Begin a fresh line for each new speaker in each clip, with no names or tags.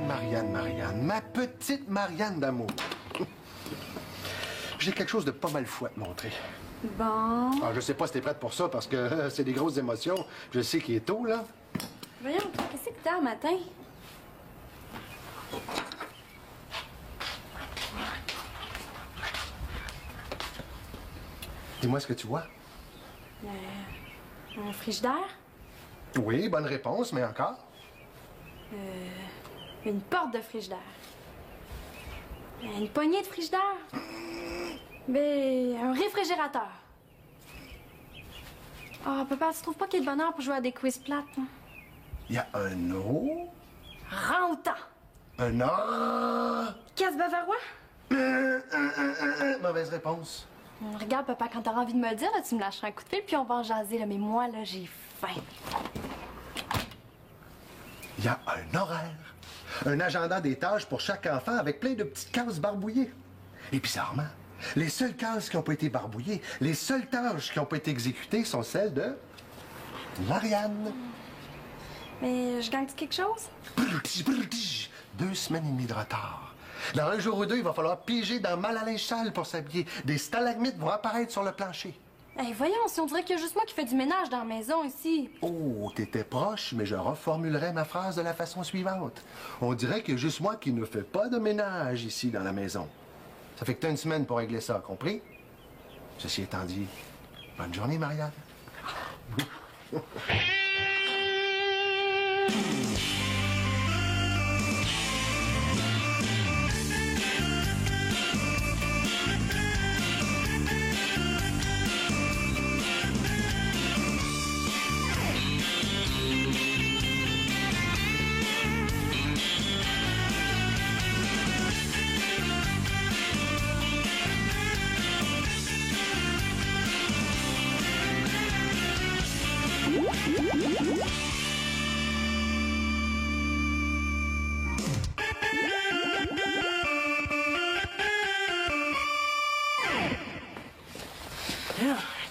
Marianne, ma petite Marianne d'amour. J'ai quelque chose de pas mal fou à te montrer.
Bon.
Ah, je sais pas si t'es prête pour ça, parce que c'est des grosses émotions. Je sais qu'il est tôt, là.
Voyons, toi, qu'est-ce que t'as un matin?
Dis-moi ce que tu vois.
Un frigidaire?
Oui, bonne réponse, mais encore?
Une porte de frigidaire. Une poignée de frigidaire. Mais un réfrigérateur. Ah, papa, tu trouves pas qu'il y a de bonheur pour jouer à des quiz plates? Hein?
Il y a un eau.
Rang-outan.
Un A.
Casse bavarois?
Mauvaise réponse.
Regarde, papa, quand t'auras envie de me le dire, là, tu me lâcheras un coup de fil, puis on va en jaser, là. Mais moi, là, j'ai faim.
Il y a un horaire. Un agenda des tâches pour chaque enfant avec plein de petites cases barbouillées. Et bizarrement, les seules cases qui n'ont pas été barbouillées, les seules tâches qui n'ont pas été exécutées sont celles de Marianne.
Mais je gagne quelque chose?
2 semaines et demie de retard. Dans un jour ou deux, il va falloir piger dans mal à linge sale pour s'habiller. Des stalagmites vont apparaître sur le plancher.
Hey, voyons, si on dirait qu'il y a juste moi qui fais du ménage dans la maison ici.
Oh, t'étais proche, mais je reformulerai ma phrase de la façon suivante. On dirait qu'il y a juste moi qui ne fais pas de ménage ici dans la maison. Ça fait que t'as une semaine pour régler ça, compris? Ceci étant dit, bonne journée, Marianne.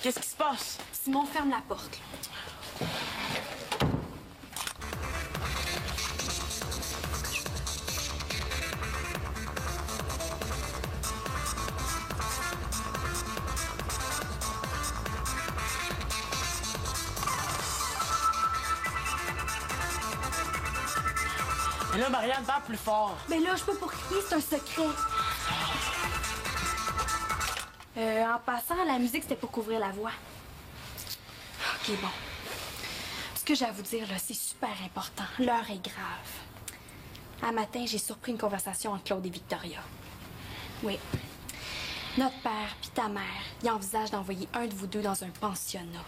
Qu'est-ce qui se passe?
Simon, ferme la porte, là.
Mais là, Marianne, parle plus fort.
Mais là, je peux pas crier, c'est un secret. En passant, la musique, c'était pour couvrir la voix. OK, bon. Ce que j'ai à vous dire, là, c'est super important. L'heure est grave. Un matin, j'ai surpris une conversation entre Claude et Victoria. Oui. Notre père puis ta mère, ils envisagent d'envoyer un de vous deux dans un pensionnat.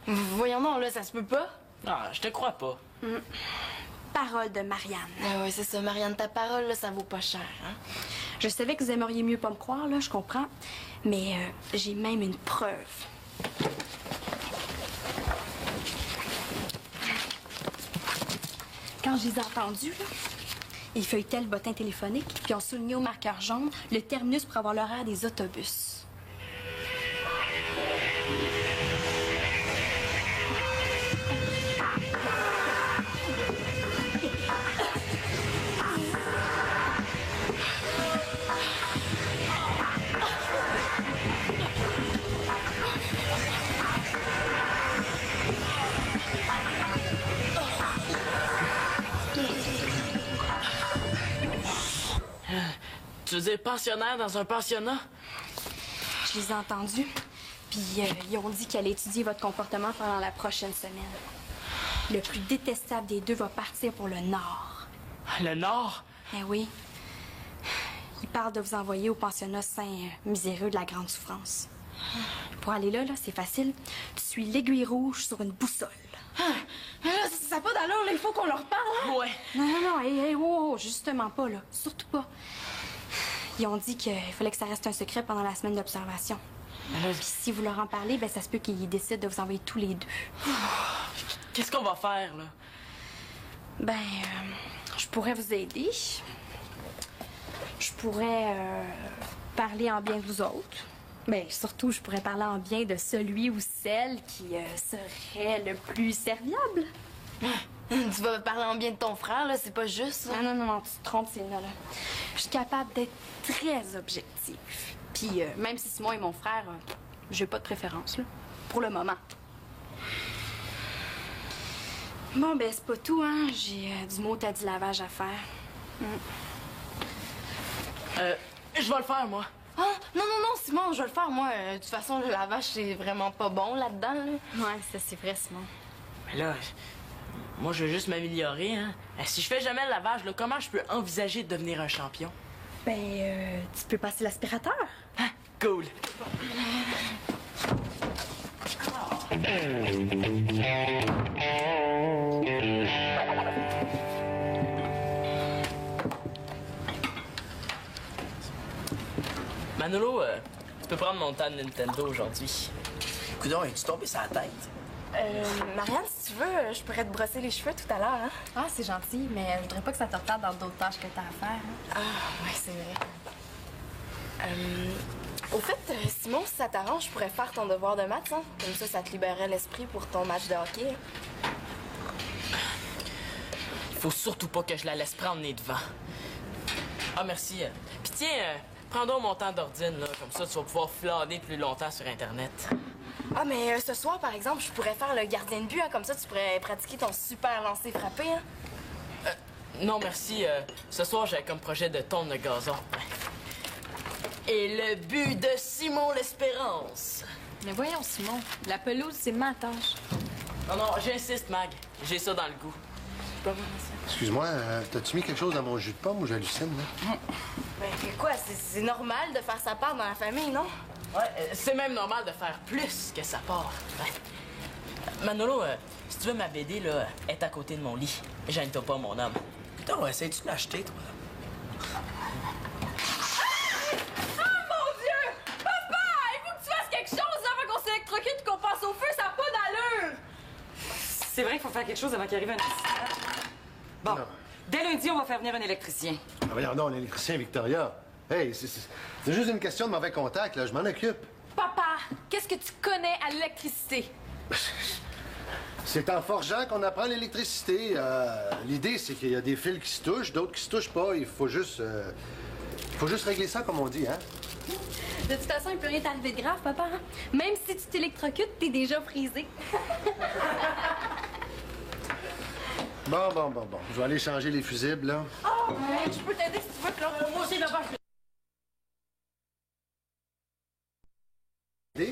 Voyons non, là, ça se peut pas.
Ah, je te crois pas.
Parole de Marianne.
Ah ouais, c'est ça, Marianne, ta parole, là, ça vaut pas cher, hein?
Je savais que vous aimeriez mieux pas me croire, là, je comprends. Mais j'ai même une preuve. Quand je les ai entendus, là, ils feuilletaient le bottin téléphonique puis ont souligné au marqueur jaune le terminus pour avoir l'horaire des autobus.
Tu veux dire pensionnaire dans un pensionnat?
Je les ai entendus, puis ils ont dit qu'ils allaient étudier votre comportement pendant la prochaine semaine. Le plus détestable des deux va partir pour le Nord.
Le Nord?
Eh oui. Ils parlent de vous envoyer au pensionnat Saint-Miséreux de la Grande Souffrance. Pour aller là, c'est facile. Tu suis l'aiguille rouge sur une boussole.
Mais là, ça n'a pas d'allure, là, il faut qu'on leur parle, hein?
Ouais.
Non, hey, oh, justement pas, là. Surtout pas. Ils ont dit qu'il fallait que ça reste un secret pendant la semaine d'observation. Puis si vous leur en parlez, ben ça se peut qu'ils décident de vous envoyer tous les deux.
Qu'est-ce qu'on va faire, là?
Ben, je pourrais vous aider. Je pourrais parler en bien de vous autres. Mais surtout, je pourrais parler en bien de celui ou celle qui serait le plus serviable.
Tu vas parler en bien de ton frère, là, c'est pas juste, ça.
Non, tu te trompes, Célina, là. Je suis capable d'être très objective. Puis même si Simon est mon frère, j'ai pas de préférence, là. Pour le moment. Bon, ben c'est pas tout, hein. J'ai du mot à du lavage à faire.
Je vais le faire, moi.
Ah, non, Simon, je vais le faire, moi. De toute façon, le lavage, c'est vraiment pas bon là-dedans, là.
Ouais, ça c'est vrai, Simon.
Mais là, moi, je veux juste m'améliorer, hein. Si je fais jamais le lavage, là, comment je peux envisager de devenir un champion?
Ben, tu peux passer l'aspirateur.
Hein? Cool. Manolo, tu peux prendre mon temps de Nintendo aujourd'hui.
Coudon, es-tu tombé sur la tête?
Marianne, si tu veux, je pourrais te brosser les cheveux tout à l'heure, hein?
Ah, c'est gentil, mais je voudrais pas que ça te retarde dans d'autres tâches que t'as à faire.
Ah, ouais, c'est vrai. Au fait, Simon, si ça t'arrange, je pourrais faire ton devoir de maths, hein? Comme ça te libérerait l'esprit pour ton match de hockey.
Faut surtout pas que je la laisse prendre les devants. Ah, merci. Puis tiens, prends donc mon temps d'ordine, là. Comme ça, tu vas pouvoir flâner plus longtemps sur Internet.
Ah, mais ce soir, par exemple, je pourrais faire le gardien de but, hein? Comme ça, tu pourrais pratiquer ton super lancer frappé, hein?
Non, merci. Ce soir, j'ai comme projet de tondre le gazon. Et le but de Simon l'Espérance.
Mais voyons, Simon, la pelouse, c'est ma tâche.
Non, j'insiste, Mag. J'ai ça dans le goût.
Excuse-moi, t'as-tu mis quelque chose dans mon jus de pomme ou j'hallucine, là?
Ben, quoi, c'est normal de faire sa part dans la famille, non?
Ouais, c'est même normal de faire plus que sa part. Ouais. Manolo, si tu veux ma BD, là, est à côté de mon lit. Gêne-toi pas, mon homme.
Putain, essayes-tu de l'acheter, toi?
C'est vrai qu'il faut faire quelque chose avant qu'il arrive un accident. Bon,
Non.
dès lundi, on va faire venir un électricien.
Ah, voyons donc, l'électricien Victoria. Hey, c'est juste une question de mauvais contact, là. Je m'en occupe.
Papa, qu'est-ce que tu connais à l'électricité?
C'est en forgeant qu'on apprend l'électricité. L'idée, c'est qu'il y a des fils qui se touchent, d'autres qui se touchent pas. Il faut juste régler ça comme on dit, hein?
De toute façon, il peut rien t'arriver de grave, papa. Hein? Même si tu t'électrocutes, t'es déjà frisé.
Bon. Je vais aller changer les fusibles, là.
Oh, ouais, je peux t'aider si tu veux, Claude. Moi aussi, là-bas,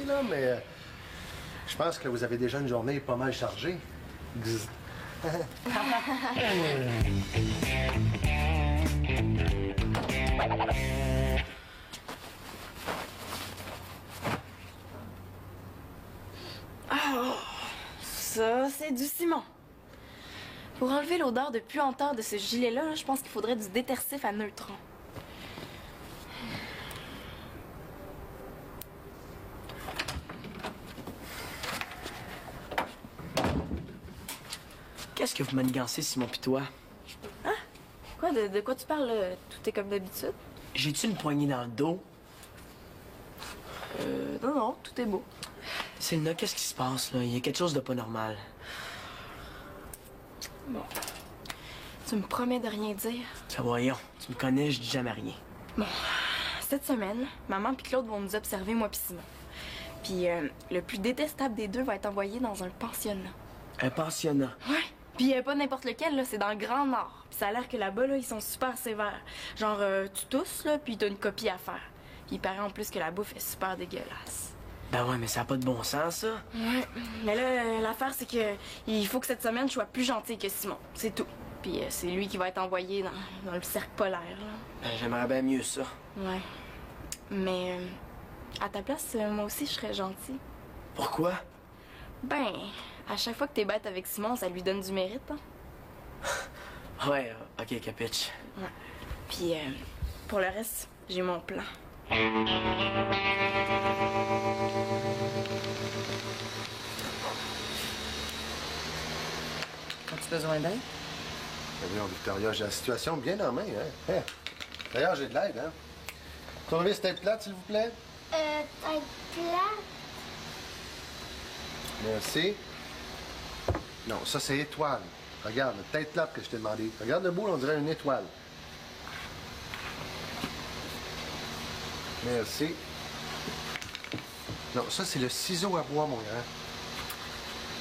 Là, mais je pense que vous avez déjà une journée pas mal chargée. Gzz.
Ça, c'est du ciment. Pour enlever l'odeur de puanteur de ce gilet-là, je pense qu'il faudrait du détersif à neutrons.
Qu'est-ce que vous manigancez, Simon pis toi?
Quoi, de quoi tu parles, là? Tout est comme d'habitude?
J'ai-tu une poignée dans le dos?
Non, tout est beau.
Célina, qu'est-ce qui se passe, là? Il y a quelque chose de pas normal.
Bon. Tu me promets de rien dire?
Ça, voyons. Tu me connais, je dis jamais rien.
Cette semaine, maman puis Claude vont nous observer, moi puis Simon. Puis le plus détestable des deux va être envoyé dans un pensionnat.
Un pensionnat.
Ouais. Puis pas n'importe lequel, là, c'est dans le Grand Nord. Puis ça a l'air que là-bas, là, ils sont super sévères. Genre, tu tousses, là, puis t'as une copie à faire. Puis il paraît en plus que la bouffe est super dégueulasse.
Ben ouais, mais ça a pas de bon sens, ça.
Ouais. Mais là, l'affaire, c'est que il faut que cette semaine, je sois plus gentille que Simon. C'est tout. Puis c'est lui qui va être envoyé dans le cercle polaire, là.
Ben, j'aimerais bien mieux ça.
Ouais. Mais à ta place, moi aussi, je serais gentille.
Pourquoi?
Ben, à chaque fois que t'es bête avec Simon, ça lui donne du mérite, hein?
Ouais, ok, capitch.
Ouais. Puis, pour le reste, j'ai mon plan.
As-tu besoin d'aide?
Ben voyons, Victoria, j'ai la situation bien en main, hein? Hein? D'ailleurs, j'ai de l'aide, hein? Tournevis tête plate, s'il vous plaît.
Tête plate.
Merci. Non, ça, c'est étoile. Regarde, la tête plate que je t'ai demandé. Regarde le bout, on dirait une étoile. Merci. Non, ça, c'est le ciseau à bois, mon grand.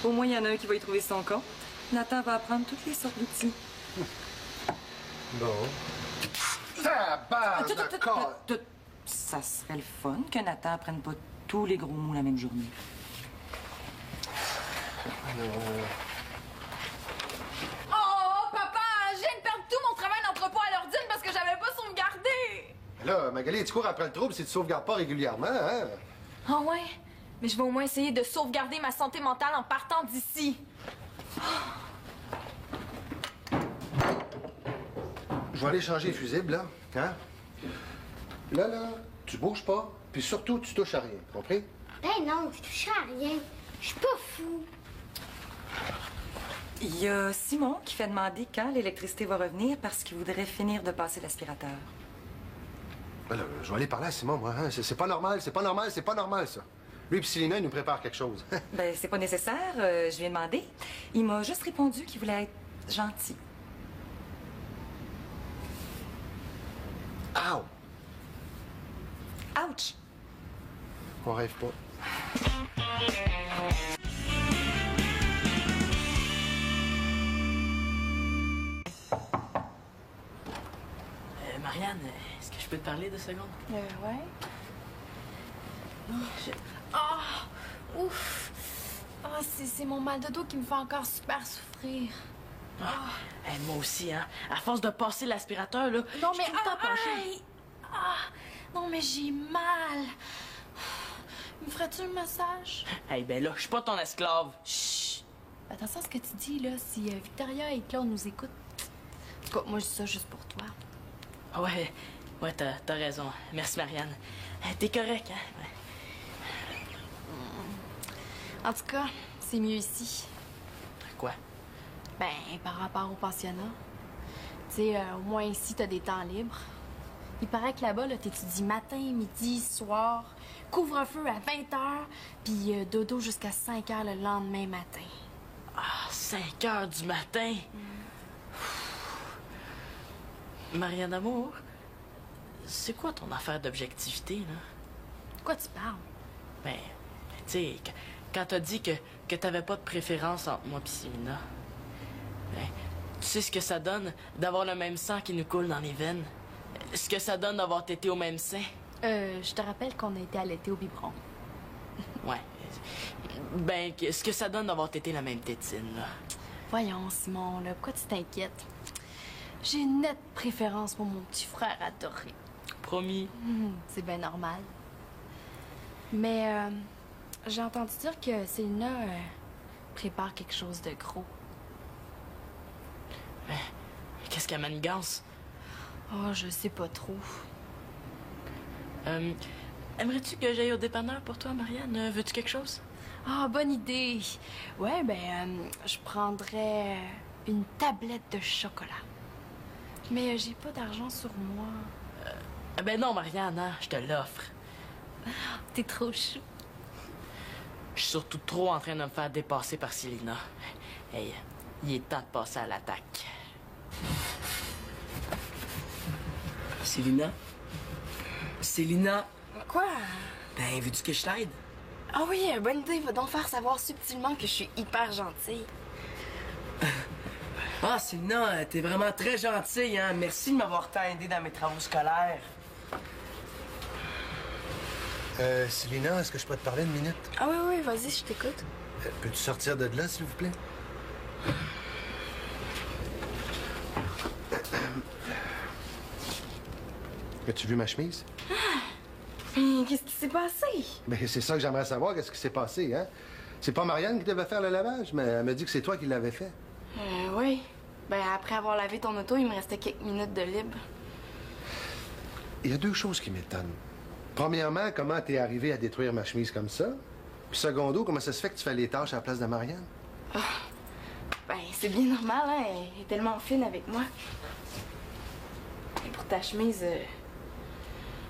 Au moins, il y en a un qui va y trouver son compte. Nathan va apprendre toutes les sortes d'outils.
Bon. Ça base d'accord.
Ça serait le fun que Nathan apprenne pas tous les gros mots la même journée.
Oh, papa, je viens de perdre tout mon travail d'entrepôt à l'ordine parce que j'avais pas sauvegardé.
Là, Magali, tu cours après le trouble si tu sauvegardes pas régulièrement, hein?
Ah ouais? Mais je vais au moins essayer de sauvegarder ma santé mentale en partant d'ici.
Je vais aller changer les fusibles, là. Hein? Là, tu bouges pas, puis surtout, tu touches à rien. Compris?
Ben non, je touche à rien. Je suis pas fou.
Il y a Simon qui fait demander quand l'électricité va revenir parce qu'il voudrait finir de passer l'aspirateur.
Ben là, je vais aller parler à Simon, moi. Hein? C'est pas normal, c'est pas normal, c'est pas normal, ça. Lui et Célina, ils nous préparent quelque chose.
Ben, c'est pas nécessaire, je viens demander. Il m'a juste répondu qu'il voulait être gentil.
Ow!
Ouch!
On rêve pas.
Marianne, est-ce que je peux te parler 2 secondes?
Ouais. Ouf! Ah, c'est mon mal de dos qui me fait encore super souffrir.
Moi aussi, hein. À force de passer l'aspirateur, là,
Non,
je
mais
suis tout le temps penché.
non, mais j'ai mal. Me ferais-tu un massage?
Ben là, je suis pas ton esclave.
Chut! Attention à ce que tu dis, là. Si Victoria et Claude nous écoutent. En tout cas, moi, je dis ça juste pour toi.
Ouais, t'as raison. Merci, Marianne. T'es correct, hein? Ouais.
En tout cas, c'est mieux ici.
Quoi?
Ben, par rapport au pensionnat. Tu sais, au moins ici, t'as des temps libres. Il paraît que là-bas, là, t'étudies matin, midi, soir, couvre-feu à 20h, puis dodo jusqu'à 5h le lendemain matin.
5h du matin? Marianne Amour, c'est quoi ton affaire d'objectivité, là?
De quoi tu parles?
Ben, tu sais, quand t'as dit que t'avais pas de préférence entre moi et Célina, ben, tu sais ce que ça donne d'avoir le même sang qui nous coule dans les veines? Ce que ça donne d'avoir tété au même sein?
Je te rappelle qu'on a été allaités au biberon.
Ouais. Ben, ce que ça donne d'avoir tété la même tétine, là.
Voyons, Simon, là, pourquoi tu t'inquiètes? J'ai une nette préférence pour mon petit frère adoré.
Promis.
C'est bien normal. Mais j'ai entendu dire que Célina prépare quelque chose de gros.
Qu'est-ce qu'elle manigance?
Oh, je sais pas trop.
Aimerais-tu que j'aille au dépanneur pour toi, Marianne? Veux-tu quelque chose?
Ah, bonne idée. Ouais, je prendrais une tablette de chocolat. Mais j'ai pas d'argent sur moi.
Ben non, Marianne, hein, je te l'offre.
T'es trop chou.
Je suis surtout trop en train de me faire dépasser par Célina. Hey, il est temps de passer à l'attaque.
Célina? Célina?
Quoi?
Ben, veux-tu que je t'aide?
Ah oui, bonne idée. Va donc faire savoir subtilement que je suis hyper gentille.
Ah, Célina, t'es vraiment très gentille, hein? Merci de m'avoir tant aidé dans mes travaux scolaires.
Célina, est-ce que je peux te parler une minute?
Ah oui, vas-y, je t'écoute.
Peux-tu sortir de là, s'il vous plaît? As-tu vu ma chemise?
Mais qu'est-ce qui s'est passé?
Ben, c'est ça que j'aimerais savoir, qu'est-ce qui s'est passé, hein? C'est pas Marianne qui devait faire le lavage, mais elle m'a dit que c'est toi qui l'avais fait.
Oui. Ben, après avoir lavé ton auto, il me restait quelques minutes de libre.
Il y a 2 choses qui m'étonnent. Premièrement, comment t'es arrivé à détruire ma chemise comme ça? Puis secondo, comment ça se fait que tu fais les tâches à la place de Marianne?
Ben, c'est bien normal, hein? Elle est tellement fine avec moi. Et pour ta chemise,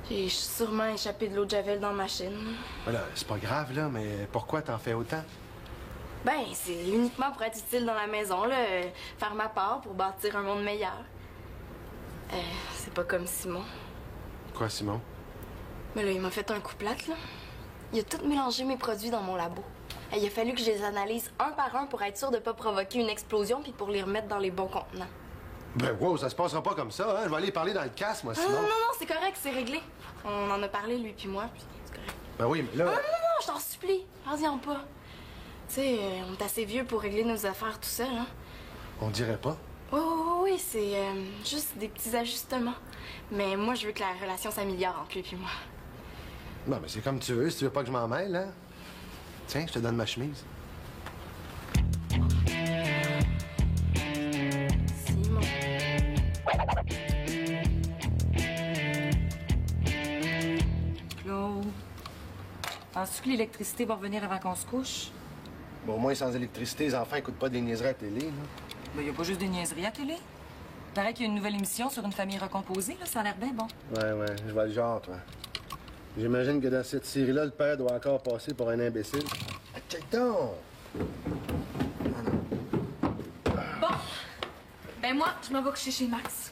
j'ai sûrement échappé de l'eau de Javel dans ma machine.
Voilà, c'est pas grave, là, mais pourquoi t'en fais autant?
Ben, c'est uniquement pour être utile dans la maison, là. Faire ma part pour bâtir un monde meilleur. C'est pas comme Simon.
Quoi, Simon?
Mais là, il m'a fait un coup plate, là. Il a tout mélangé mes produits dans mon labo. Il a fallu que je les analyse un par un pour être sûr de pas provoquer une explosion puis pour les remettre dans les bons contenants.
Ben wow, ça se passera pas comme ça, hein? Je vais aller parler dans le casse, moi,
Non,
Simon.
non, non, c'est correct, c'est réglé. On en a parlé, lui puis moi, puis c'est correct.
Ben oui, mais là...
Non, non, non, je t'en supplie. Parle-y-en pas. Tu sais, on est assez vieux pour régler nos affaires tout seul, hein.
On dirait pas.
Oui, oui, oui, c'est juste des petits ajustements. Mais moi, je veux que la relation s'améliore entre lui puis moi.
Non, mais c'est comme tu veux, si tu veux pas que je m'en mêle, hein? Tiens, je te donne ma chemise.
Simon.
Claude, penses-tu que l'électricité va revenir avant qu'on se couche?
Bon, au moins, sans électricité, les enfants écoutent pas des niaiseries à la télé, là.
Ben, y a pas juste des niaiseries à télé. Paraît qu'il y a une nouvelle émission sur une famille recomposée, là. Ça a l'air bien bon.
Ouais, je vois le genre, toi. J'imagine que dans cette série-là, le père doit encore passer pour un imbécile. Ah, check donc!
Bon. Ben moi, je m'en vais coucher chez Max.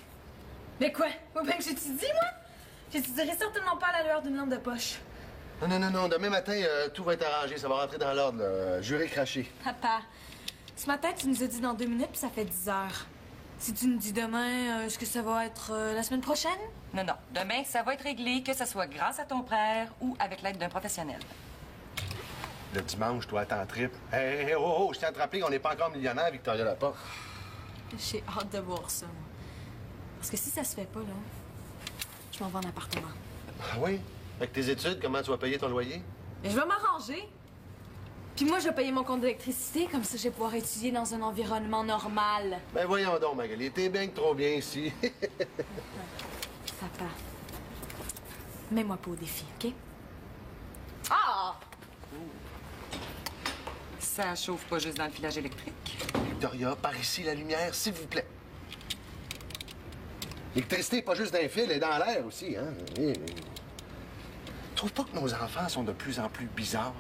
Mais quoi? Ben que j'étudie, moi? J'étudierai certainement pas à la lueur d'une lampe de poche.
Non. Demain matin, tout va être arrangé. Ça va rentrer dans l'ordre, là. Juré craché.
Papa, ce matin, tu nous as dit dans 2 minutes, puis ça fait 10 heures. Si tu nous dis demain, est-ce que ça va être la semaine prochaine?
Non. Demain, ça va être réglé, que ce soit grâce à ton frère ou avec l'aide d'un professionnel.
Le dimanche, toi, t'en tripes. Hey, oh, je tiens à te rappeler qu'on n'est pas encore millionnaire, Victoria Laporte.
J'ai hâte de voir ça, moi. Parce que si ça se fait pas, là, je m'en vais en appartement.
Ah oui? Avec tes études, comment tu vas payer ton loyer?
Mais je vais m'arranger. Puis moi, je vais payer mon compte d'électricité, comme ça, je vais pouvoir étudier dans un environnement normal.
Ben voyons donc, Magali, t'es bien que trop bien ici.
Papa, mets-moi pas au défi, OK? Ah!
Ça chauffe pas juste dans le filage électrique.
Victoria, par ici la lumière, s'il vous plaît. L'électricité n'est pas juste dans les fils, elle est dans l'air aussi, hein? Trouve pas que nos enfants sont de plus en plus bizarres?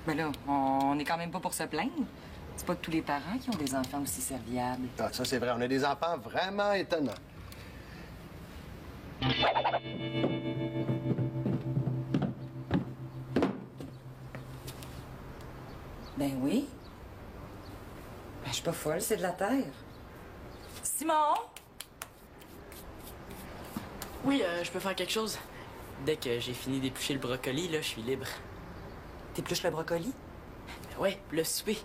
Mais là, on est quand même pas pour se plaindre. C'est pas tous les parents qui ont des enfants aussi serviables.
Ah, ça, c'est vrai. On a des enfants vraiment étonnants.
Ben oui. Ben, je suis pas folle, c'est de la terre. Simon!
Oui, je peux faire quelque chose. Dès que j'ai fini d'éplucher le brocoli, là, je suis libre.
T'épluches le brocoli?
Ouais, le souper.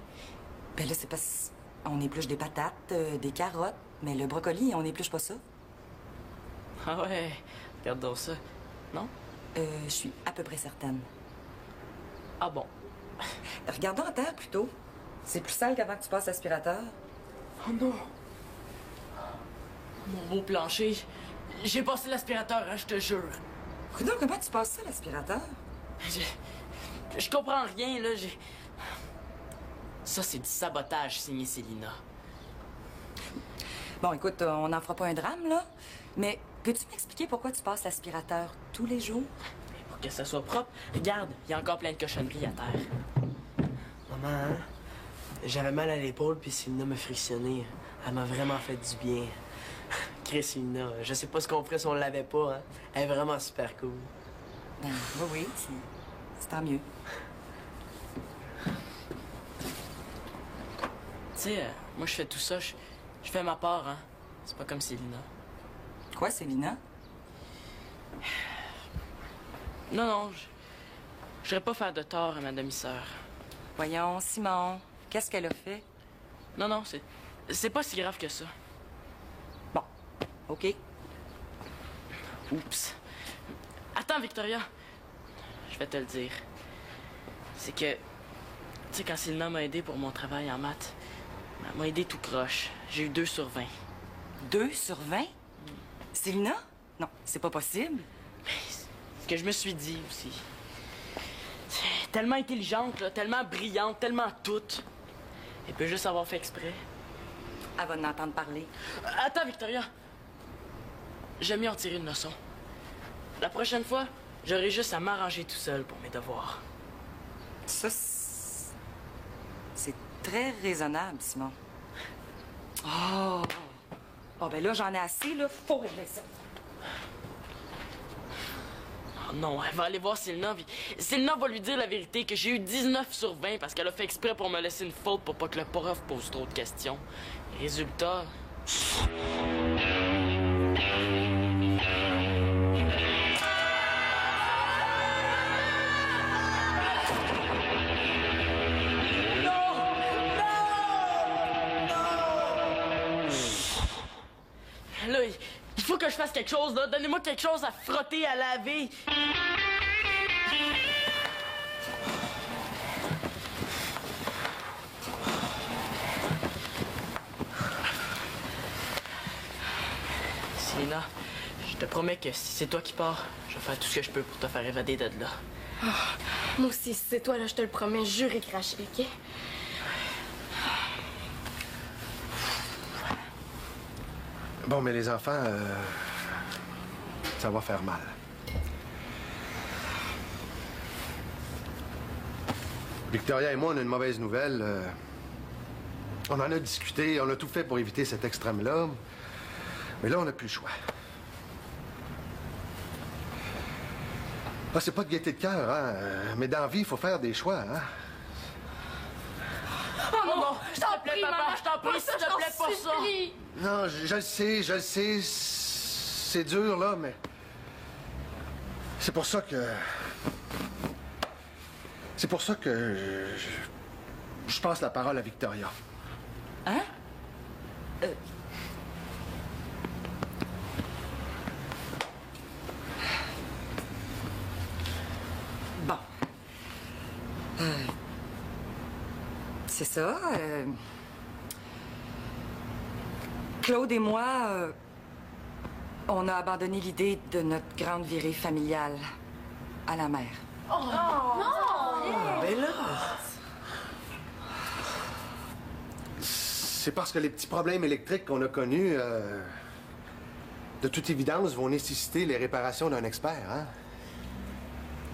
Ben là, c'est parce qu'on épluche des patates, des carottes, mais le brocoli, on n'épluche pas ça.
Ah ouais, regarde donc ça. Non?
Je suis à peu près certaine.
Ah bon?
Regardons en terre plutôt. C'est plus sale qu'avant que tu passes l'aspirateur.
Oh non! Mon beau plancher. J'ai passé l'aspirateur, hein, je te jure.
Coudonc, comment tu passes ça, l'aspirateur?
Je comprends rien, là. Ça, c'est du sabotage, signé Célina.
Bon, écoute, on n'en fera pas un drame, là. Mais peux-tu m'expliquer pourquoi tu passes l'aspirateur tous les jours?
Pour que ça soit propre, regarde, il y a encore plein de cochonneries à terre.
Maman, hein? J'avais mal à l'épaule, puis Célina m'a frictionné. Elle m'a vraiment fait du bien. Chris, Célina, je sais pas ce qu'on ferait si on l'avait pas, hein? Elle est vraiment super cool.
Ben, oui, c'est tant mieux.
Tu sais, moi, je fais tout ça, je fais ma part, hein. C'est pas comme Célina.
Quoi, Célina?
Non, je voudrais pas faire de tort à ma demi-sœur.
Voyons, Simon, qu'est-ce qu'elle a fait?
Non, c'est pas si grave que ça.
Bon, OK.
Oups. Attends, Victoria. Je vais te le dire. C'est que, tu sais, quand Célina m'a aidé pour mon travail en maths, elle m'a aidé tout croche. J'ai eu 2 sur 20.
2 sur 20? Célina? Non, c'est pas possible.
C'est ce que je me suis dit aussi. C'est tellement intelligente, là, tellement brillante, tellement toute. Elle peut juste avoir fait exprès.
Elle va en entendre parler.
Attends, Victoria. J'aime mieux en tirer une leçon. La prochaine fois, j'aurai juste à m'arranger tout seul pour mes devoirs.
Ça, c'est très raisonnable, Simon. Oh! Bon, ben là, j'en ai assez, là. Faut régler ça.
Oh non, elle va aller voir Selena, puis Selena va lui dire la vérité, que j'ai eu 19 sur 20 parce qu'elle a fait exprès pour me laisser une faute pour pas que le prof pose trop de questions. Résultat... Là, il faut que je fasse quelque chose, là. Donnez-moi quelque chose à frotter, à laver. Selena, je te promets que si c'est toi qui pars, je vais faire tout ce que je peux pour te faire évader de là.
Oh, moi aussi, si c'est toi, là, je te le promets, jure et craché, OK?
Bon, mais les enfants, ça va faire mal. Victoria et moi, on a une mauvaise nouvelle. On en a discuté, on a tout fait pour éviter cet extrême-là. Mais là, on n'a plus le choix. Ah, c'est pas de gaieté de cœur, hein? Mais dans la vie, il faut faire des choix, hein?
Oh non, je t'en prie, papa, je t'en prie, s'il te plaît, pas ça.
Non, je le sais, c'est dur, là, mais... C'est pour ça que... Je passe la parole à Victoria.
Hein? Bon. C'est ça. Claude et moi, on a abandonné l'idée de notre grande virée familiale à la mer.
Oh, mais là...
C'est parce que les petits problèmes électriques qu'on a connus, de toute évidence, vont nécessiter les réparations d'un expert, hein?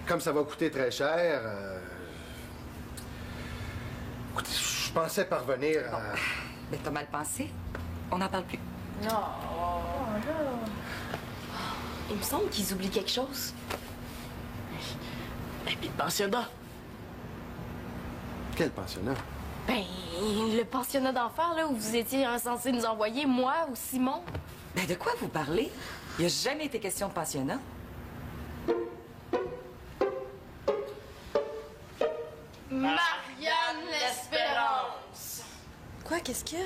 Comme ça va coûter très cher, écoutez, je pensais parvenir à...
Bon. Mais t'as mal pensé. On n'en parle plus.
Non. Il me semble qu'ils oublient quelque chose.
Et puis le pensionnat.
Quel pensionnat?
Ben, le pensionnat d'enfer, là, où vous étiez censé nous envoyer, moi ou Simon.
Ben, de quoi vous parlez? Il n'y a jamais été question de pensionnat.
Marianne l'Espérance.
Quoi, qu'est-ce qu'il y a?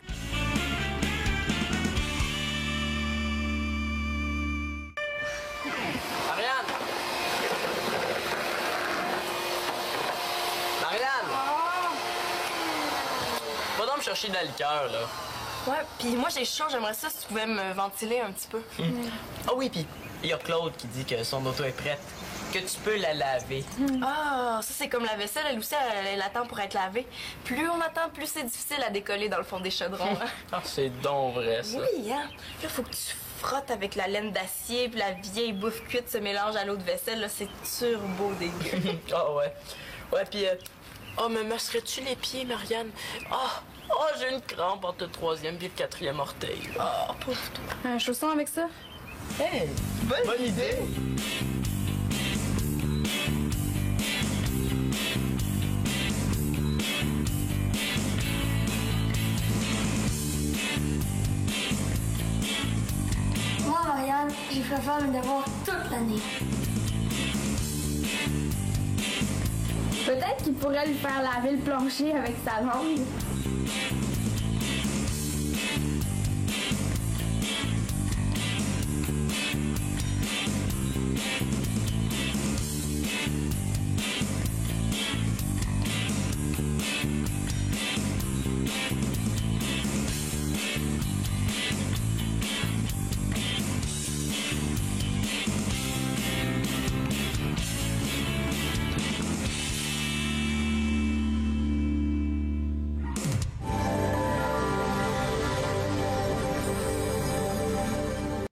Marianne! Marianne!
Va donc me chercher de la liqueur, là.
Ouais, puis moi j'ai chaud, j'aimerais ça si tu pouvais me ventiler un petit peu.
Ah oui, puis il y a Claude qui dit que son auto est prête, que tu peux la laver.
Ah, ça c'est comme la vaisselle, elle aussi, elle attend pour être lavée. Plus on attend, plus c'est difficile à décoller dans le fond des chaudrons.
Ah, c'est donc vrai, ça.
Oui, hein? Là, faut que tu frottes avec la laine d'acier, puis la vieille bouffe cuite se mélange à l'eau de vaisselle, là, c'est turbo dégueu.
Ah ouais. Ouais, puis
Oh, me masserais-tu les pieds, Marianne? J'ai une crampe entre le 3e et le 4e orteil.
Pauvre toi. Un chausson avec ça?
hey, bonne idée!
Moi, Marianne, j'ai fait faire mes devoirs toute l'année.
Peut-être qu'il pourrait lui faire laver le plancher avec sa langue.